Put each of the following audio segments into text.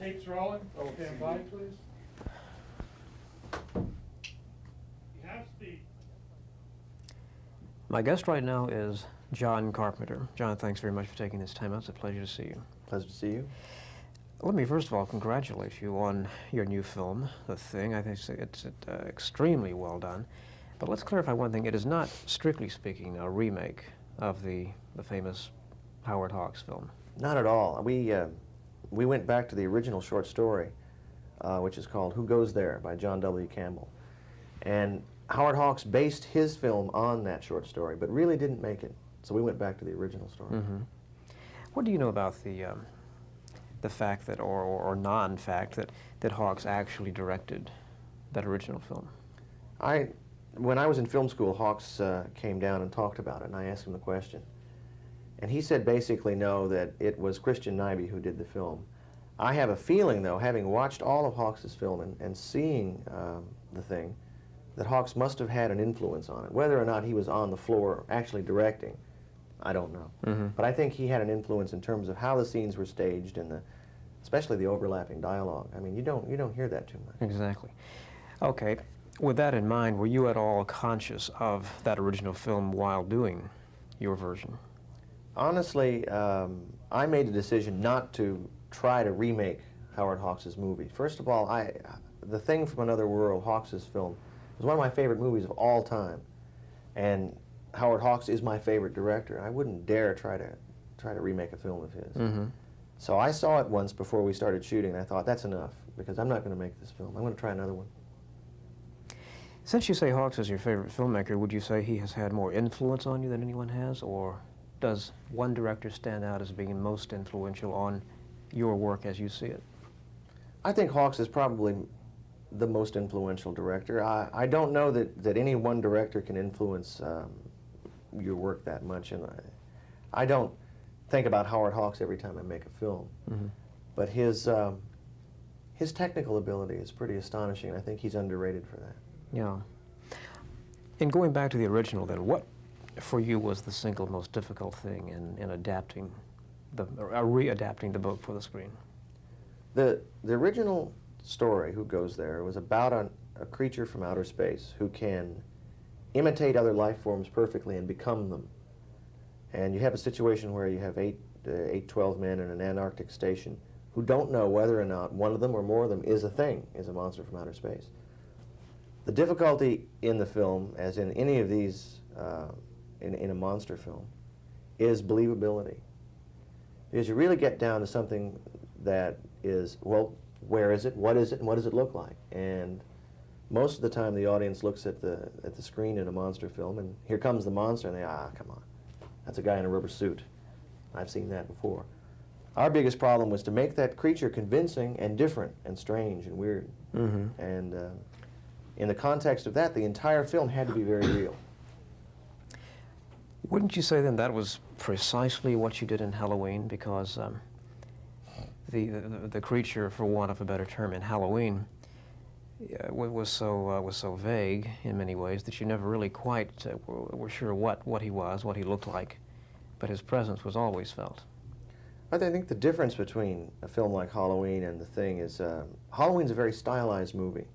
Tape's rolling. Stand by, please. You have speed. My guest right now is John Carpenter. John, thanks very much for taking this time out. It's a pleasure to see you. Pleasure to see you. Let me first of all congratulate you on your new film, The Thing. I think it's extremely well done. But let's clarify one thing. It is not, strictly speaking, a remake of the famous Howard Hawks film. Not at all. We went back to the original short story, which is called Who Goes There by John W. Campbell. And Howard Hawks based his film on that short story, but really didn't make it. So we went back to the original story. Mm-hmm. What do you know about the fact that, or non-fact, that Hawks actually directed that original film? When I was in film school, Hawks came down and talked about it, and I asked him the question. And he said basically no, that it was Christian Nyby who did the film. I have a feeling, though, having watched all of Hawks' film and seeing The Thing, that Hawks must have had an influence on it. Whether or not he was on the floor actually directing, I don't know. Mm-hmm. But I think he had an influence in terms of how the scenes were staged and especially the overlapping dialogue. I mean, you don't hear that too much. Exactly. Okay. With that in mind, were you at all conscious of that original film while doing your version? Honestly, I made the decision not to try to remake Howard Hawks' movie. First of all, The Thing from Another World, Hawks' film, was one of my favorite movies of all time. And Howard Hawks is my favorite director. I wouldn't dare try to remake a film of his. Mm-hmm. So I saw it once before we started shooting, and I thought, that's enough, because I'm not going to make this film. I'm going to try another one. Since you say Hawks is your favorite filmmaker, would you say he has had more influence on you than anyone has, or does one director stand out as being most influential on your work as you see it? I think Hawks is probably the most influential director. I don't know that any one director can influence your work that much, and I don't think about Howard Hawks every time I make a film. Mm-hmm. But his technical ability is pretty astonishing, and I think he's underrated for that. Yeah. In going back to the original, then, what for you was the single most difficult thing in adapting readapting the book for the screen? The original story, Who Goes There, was about a creature from outer space who can imitate other life forms perfectly and become them. And you have a situation where you have 12 men in an Antarctic station who don't know whether or not one of them or more of them is a monster from outer space. The difficulty in the film, as in any of these in a monster film, is believability. Because you really get down to something that is, well, where is it, and what does it look like? And most of the time the audience looks at the screen in a monster film, and here comes the monster, and they, come on, that's a guy in a rubber suit. I've seen that before. Our biggest problem was to make that creature convincing and different and strange and weird. Mm-hmm. And in the context of that, the entire film had to be very real. Wouldn't you say then that was precisely what you did in Halloween? Because the creature, for want of a better term, in Halloween was so vague in many ways that you never really quite were sure what he was, what he looked like, but his presence was always felt. I think the difference between a film like Halloween and The Thing is Halloween's a very stylized movie.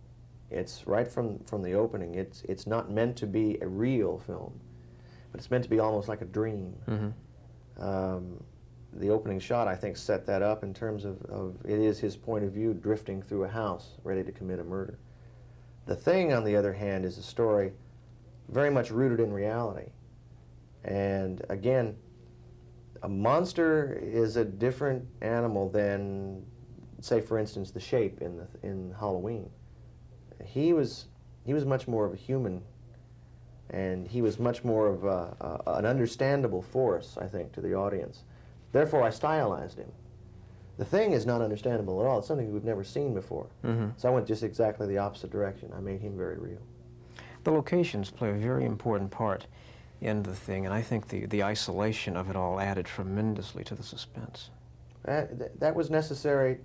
It's right from the opening. It's not meant to be a real film, but it's meant to be almost like a dream. Mm-hmm. The opening shot, I think, set that up in terms of it is his point of view drifting through a house, ready to commit a murder. The Thing, on the other hand, is a story very much rooted in reality. And again, a monster is a different animal than, say, for instance, the Shape in Halloween. He was much more of a human, and he was much more of an understandable force, I think, to the audience. Therefore, I stylized him. The Thing is not understandable at all. It's something we've never seen before. Mm-hmm. So I went just exactly the opposite direction. I made him very real. The locations play a very important part in The Thing, and I think the isolation of it all added tremendously to the suspense. That was necessary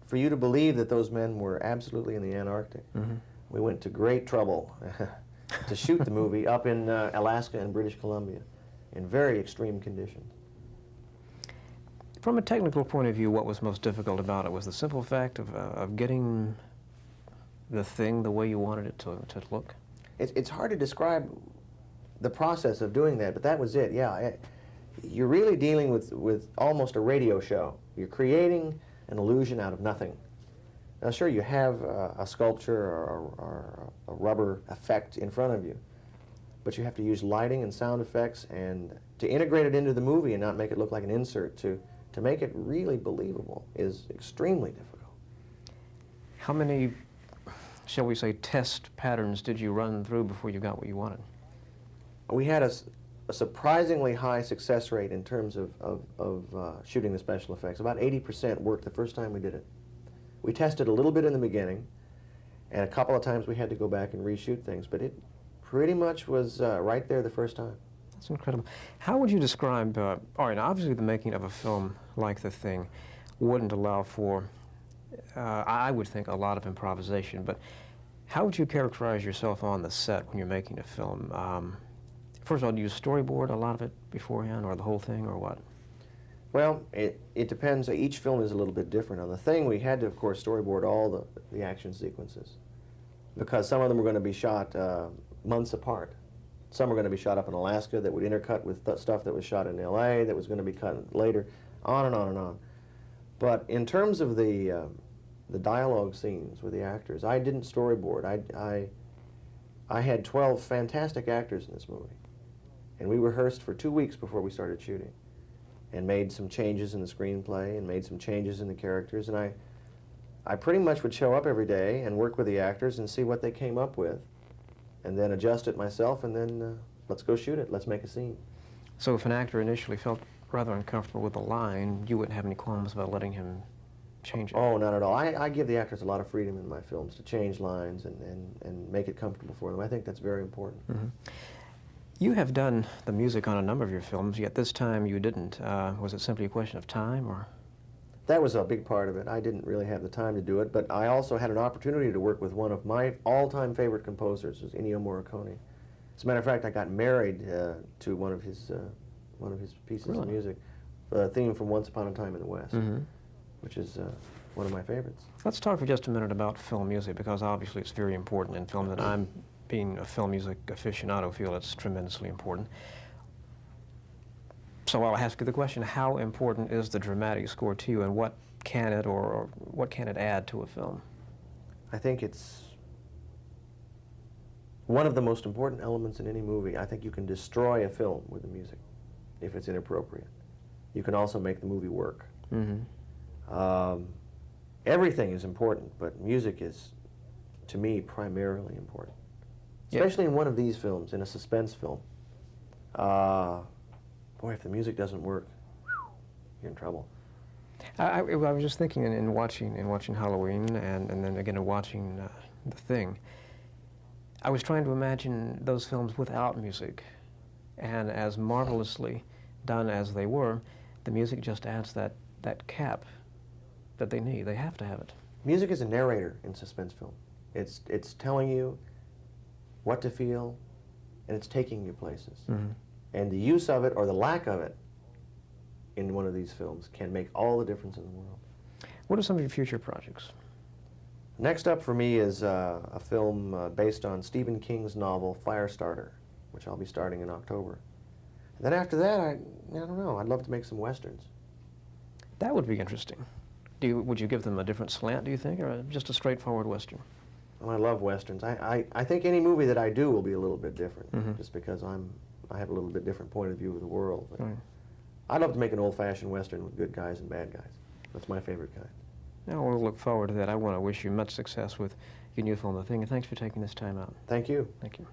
for you to believe that those men were absolutely in the Antarctic. Mm-hmm. We went to great trouble to shoot the movie up in Alaska and British Columbia in very extreme conditions. From a technical point of view, what was most difficult about it was the simple fact of getting the thing the way you wanted it to look? It's hard to describe the process of doing that, but that was it, yeah. You're really dealing with almost a radio show. You're creating an illusion out of nothing. Now, sure, you have a sculpture or a rubber effect in front of you, but you have to use lighting and sound effects and to integrate it into the movie and not make it look like an insert, to make it really believable is extremely difficult. How many, shall we say, test patterns did you run through before you got what you wanted? We had a surprisingly high success rate in terms of shooting the special effects. About 80% worked the first time we did it. We tested a little bit in the beginning, and a couple of times we had to go back and reshoot things, but it pretty much was right there the first time. That's incredible. How would you describe, all right, obviously the making of a film like The Thing wouldn't allow for, I would think, a lot of improvisation, but how would you characterize yourself on the set when you're making a film? First of all, do you storyboard a lot of it beforehand, or the whole thing, or what? Well, it depends. Each film is a little bit different. On The Thing, we had to, of course, storyboard all the action sequences, because some of them were going to be shot months apart. Some were going to be shot up in Alaska that would intercut with stuff that was shot in LA that was going to be cut later, on and on and on. But in terms of the dialogue scenes with the actors, I didn't storyboard. I had 12 fantastic actors in this movie, and we rehearsed for 2 weeks before we started shooting, and made some changes in the screenplay and made some changes in the characters, and I pretty much would show up every day and work with the actors and see what they came up with, and then adjust it myself, and then let's go shoot it, let's make a scene. So if an actor initially felt rather uncomfortable with a line, you wouldn't have any qualms about letting him change it? Oh, not at all. I give the actors a lot of freedom in my films to change lines and make it comfortable for them. I think that's very important. Mm-hmm. You have done the music on a number of your films, yet this time you didn't. Was it simply a question of time, or? That was a big part of it. I didn't really have the time to do it, but I also had an opportunity to work with one of my all-time favorite composers, was Ennio Morricone. As a matter of fact, I got married to one of his pieces of music, the theme from Once Upon a Time in the West, which is one of my favorites. Let's talk for just a minute about film music, because obviously it's very important in film, and I'm, being a film music aficionado, feel it's tremendously important. So I'll ask you the question, how important is the dramatic score to you, and what can it or what can it add to a film? I think it's one of the most important elements in any movie. I think you can destroy a film with the music if it's inappropriate. You can also make the movie work. Everything is important, but music is, to me, primarily important. Especially in one of these films, in a suspense film. Boy, if the music doesn't work, you're in trouble. I was just thinking in watching Halloween, and then again in watching The Thing, I was trying to imagine those films without music, and as marvelously done as they were, the music just adds that cap that they need. They have to have it. Music is a narrator in suspense film. It's telling you what to feel, and it's taking you places. And the use of it, or the lack of it, in one of these films can make all the difference in the world. What are some of your future projects? Next up for me is a film based on Stephen King's novel Firestarter, which I'll be starting in October. And then after that, I don't know, I'd love to make some westerns. That would be interesting. Would you give them a different slant, do you think, or just a straightforward western? Well, I love westerns. I think any movie that I do will be a little bit different, just because I have a little bit different point of view of the world. But I'd love to make an old-fashioned western with good guys and bad guys. That's my favorite kind. Now, we'll look forward to that. I want to wish you much success with your new film, The Thing, and thanks for taking this time out. Thank you. Thank you.